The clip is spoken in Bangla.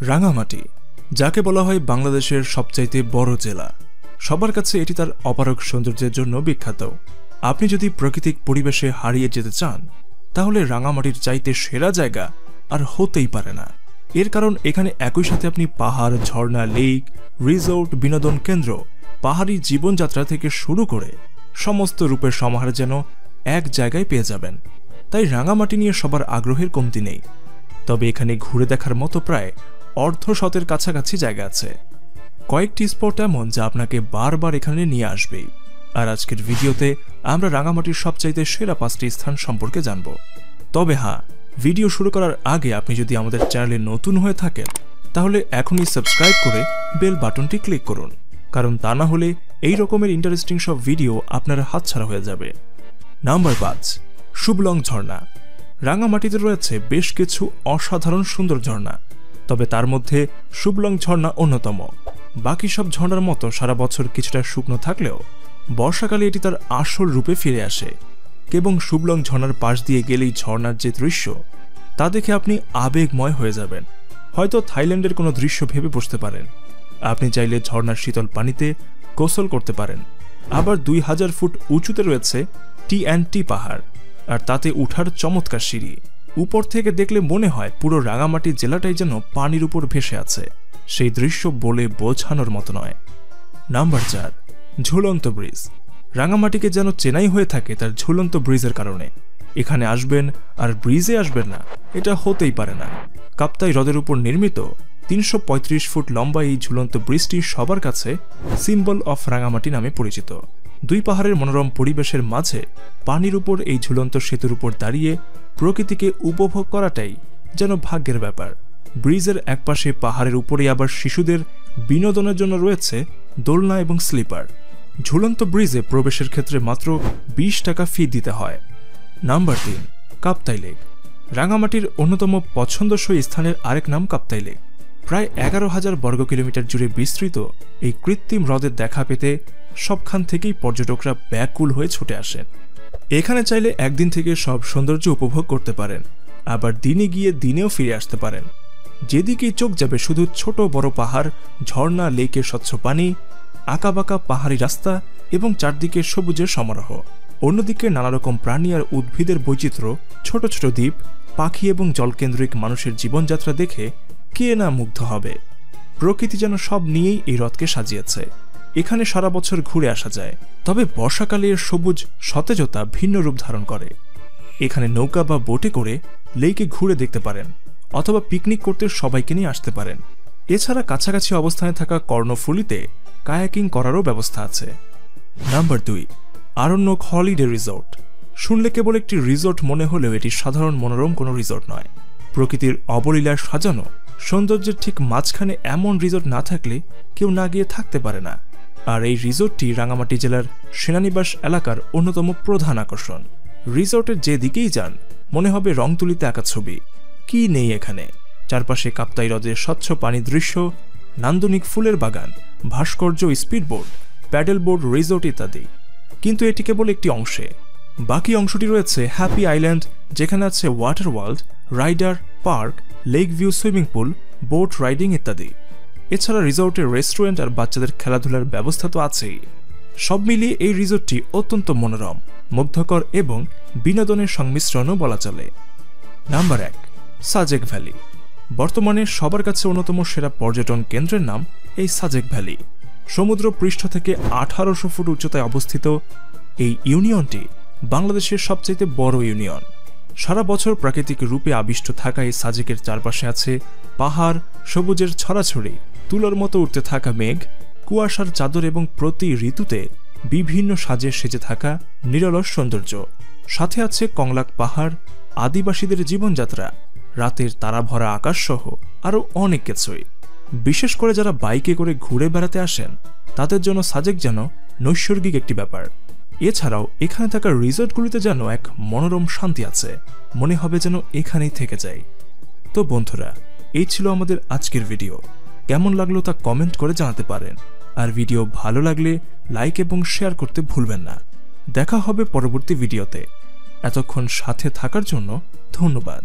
রাঙামাটি, যাকে বলা হয় বাংলাদেশের সবচাইতে বড় জেলা, সবার কাছে এটি তার অপারক সৌন্দর্যের জন্য বিখ্যাত। আপনি যদি প্রাকৃতিক পরিবেশে হারিয়ে যেতে চান, তাহলে রাঙামাটির চাইতে সেরা জায়গা আর হতেই পারে না। এর কারণ এখানে একই সাথে আপনি পাহাড়, ঝর্ণা, লেক, রিসোর্ট, বিনোদন কেন্দ্র, পাহাড়ি জীবনযাত্রা থেকে শুরু করে সমস্ত রূপের সমাহার যেন এক জায়গায় পেয়ে যাবেন। তাই রাঙামাটি নিয়ে সবার আগ্রহের কমতি নেই। তবে এখানে ঘুরে দেখার মতো প্রায় অর্ধশতের কাছাকাছি জায়গা আছে। কয়েকটি স্পট এমন যা আপনাকে বারবার এখানে নিয়ে আসবেই। আর আজকের ভিডিওতে আমরা রাঙামাটির সবচাইতে সেরা 5টি স্থান সম্পর্কে জানব। তবে হ্যাঁ, ভিডিও শুরু করার আগে আপনি যদি আমাদের চ্যানেলে নতুন হয়ে থাকেন, তাহলে এখনই সাবস্ক্রাইব করে বেল বাটনটি ক্লিক করুন, কারণ তা না হলে এই রকমের ইন্টারেস্টিং সব ভিডিও আপনার হাতছাড়া হয়ে যাবে। নাম্বার 5, শুভলং ঝর্ণা। রাঙামাটিতে রয়েছে বেশ কিছু অসাধারণ সুন্দর ঝর্ণা, তবে তার মধ্যে শুভলং ঝর্ণা অন্যতম। বাকি সব ঝর্ণার মতো সারা বছর কিছুটা শুকনো থাকলেও বর্ষাকালে এটি তার আসল রূপে ফিরে আসে। এবং শুভলং ঝর্ণার পাশ দিয়ে গেলেই ঝর্ণার যে দৃশ্য, তা দেখে আপনি আবেগময় হয়ে যাবেন। হয়তো থাইল্যান্ডের কোনো দৃশ্য ভেবে বসতে পারেন। আপনি চাইলে ঝর্ণার শীতল পানিতে গোসল করতে পারেন। আবার 2000 ফুট উঁচুতে রয়েছে টি পাহাড়, আর তাতে উঠার চমৎকার সিঁড়ি। উপর থেকে দেখলে মনে হয় পুরো রাঙামাটি জেলাটাই যেন পানির উপর ভেসে আছে। সেই দৃশ্য বলে বোঝানোর মতো নয়। নাম্বার 4, ঝুলন্ত ব্রিজ। রাঙামাটিকে যেন চেনাই হয়ে থাকে তার ঝুলন্ত ব্রিজের কারণে। এখানে আসবেন আর ব্রিজে আসবেন না, এটা হতেই পারে না। কাপ্তাই হ্রদের উপর নির্মিত 335 ফুট লম্বা এই ঝুলন্ত ব্রিজটি সবার কাছে সিম্বল অফ রাঙামাটি নামে পরিচিত। দুই পাহাড়ের মনোরম পরিবেশের মাঝে পানির উপর এই ঝুলন্ত সেতুর উপর দাঁড়িয়ে প্রকৃতিকে উপভোগ করাটাই যেন ভাগ্যের ব্যাপার। ব্রিজের একপাশে পাহাড়ের উপরে আবার শিশুদের বিনোদনের জন্য রয়েছে দোলনা এবং স্লিপার। ঝুলন্ত ব্রিজে প্রবেশের ক্ষেত্রে মাত্র 20 টাকা ফি দিতে হয়। Number 3, Kaptai lake. রাঙামাটির অন্যতম পছন্দসই স্থানের আরেক নাম কাপ্তাই লেক। প্রায় 11,000 বর্গ কিলোমিটার জুড়ে বিস্তৃত এই কৃত্রিম হ্রদের দেখা পেতে সবখান থেকেই পর্যটকরা ব্যাকুল হয়ে ছুটে আসেন। এখানে চাইলে একদিন থেকে সব সৌন্দর্য উপভোগ করতে পারেন, আবার দিনে গিয়ে দিনেও ফিরে আসতে পারেন। যেদিকেই চোখ যাবে শুধু ছোট বড় পাহাড়, ঝর্ণা, লেকের স্বচ্ছ পানি, আঁকাবাঁকা পাহাড়ি রাস্তা এবং চারদিকে সবুজের সমারোহ। অন্যদিকে নানা রকম প্রাণী আর উদ্ভিদের বৈচিত্র্য, ছোট ছোট দ্বীপ, পাখি এবং জলকেন্দ্রিক মানুষের জীবনযাত্রা দেখে কে না মুগ্ধ হবে। প্রকৃতি যেন সব নিয়েই এই হ্রদকে সাজিয়েছে। এখানে সারা বছর ঘুরে আসা যায়, তবে বর্ষাকালে এর সবুজ সতেজতা ভিন্ন রূপ ধারণ করে। এখানে নৌকা বা বোটে করে লেকে ঘুরে দেখতে পারেন, অথবা পিকনিক করতে সবাইকে নিয়ে আসতে পারেন। এছাড়া কাছাকাছি অবস্থানে থাকা কর্ণফুলীতে কায়াকিং করারও ব্যবস্থা আছে। Number 2, Aranyak holiday resort. শুনলে কেবল একটি রিসোর্ট মনে হলেও এটি সাধারণ মনোরম কোনো রিসোর্ট নয়। প্রকৃতির অবলীলায় সাজানো সৌন্দর্যের ঠিক মাঝখানে এমন রিসোর্ট না থাকলে কেউ না গিয়ে থাকতে পারে না। আর এই রিসোর্টটি রাঙামাটি জেলার সেনানিবাস এলাকার অন্যতম প্রধান আকর্ষণ। রিসোর্টের যে দিকেই যান মনে হবে রংতুলিতে আঁকা ছবি। কি নেই এখানে! চারপাশে কাপ্তাই হ্রদের স্বচ্ছ পানি দৃশ্য, নান্দনিক ফুলের বাগান, ভাস্কর্য, স্পিডবোট, প্যাডেল বোর্ড, রিসোর্ট ইত্যাদি। কিন্তু এটি কেবল একটি অংশে। বাকি অংশটি রয়েছে হ্যাপি আইল্যান্ড, যেখানে আছে water world, rider park, lake view, swimming pool, boat riding ইত্যাদি। এছাড়া রিসোর্টের রেস্টুরেন্ট আর বাচ্চাদের খেলাধুলার ব্যবস্থা তো আছেই। সব মিলিয়ে এই রিসোর্টটি অত্যন্ত মনোরম, মুগ্ধকর এবং বিনোদনের সংমিশ্রণও বলা চলে। Number 1, Sajek valley. বর্তমানে সবার কাছে অন্যতম সেরা পর্যটন কেন্দ্রের নাম এই সাজেক ভ্যালি। সমুদ্র পৃষ্ঠ থেকে 1800 ফুট উচ্চতায় অবস্থিত এই ইউনিয়নটি বাংলাদেশের সবচেয়ে বড় ইউনিয়ন। সারা বছর প্রাকৃতিক রূপে আবিষ্ট থাকা এই সাজেকের চারপাশে আছে পাহাড়, সবুজের ছড়াছড়ি, তুলোর মতো উঠতে থাকা মেঘ, কুয়াশার চাদর এবং প্রতি ঋতুতে বিভিন্ন সাজে সেজে থাকা নিরলস সৌন্দর্য। সাথে আছে কংলাক পাহাড়, আদিবাসীদের জীবনযাত্রা, রাতের তারাভরা আকাশ সহ আরও অনেক কিছুই। বিশেষ করে যারা বাইকে করে ঘুরে বেড়াতে আসেন তাদের জন্য সাজেক যেন নৈসর্গিক একটি ব্যাপার। এছাড়াও এখানে থাকা রিসোর্টগুলিতে যেন এক মনোরম শান্তি আছে, মনে হবে যেন এখানেই থেকে যাই। তো বন্ধুরা, এই ছিল আমাদের আজকের ভিডিও। কেমন লাগলো তা কমেন্ট করে জানাতে পারেন। আর ভিডিও ভালো লাগলে লাইক এবং শেয়ার করতে ভুলবেন না। দেখা হবে পরবর্তী ভিডিওতে। এতক্ষণ সাথে থাকার জন্য ধন্যবাদ।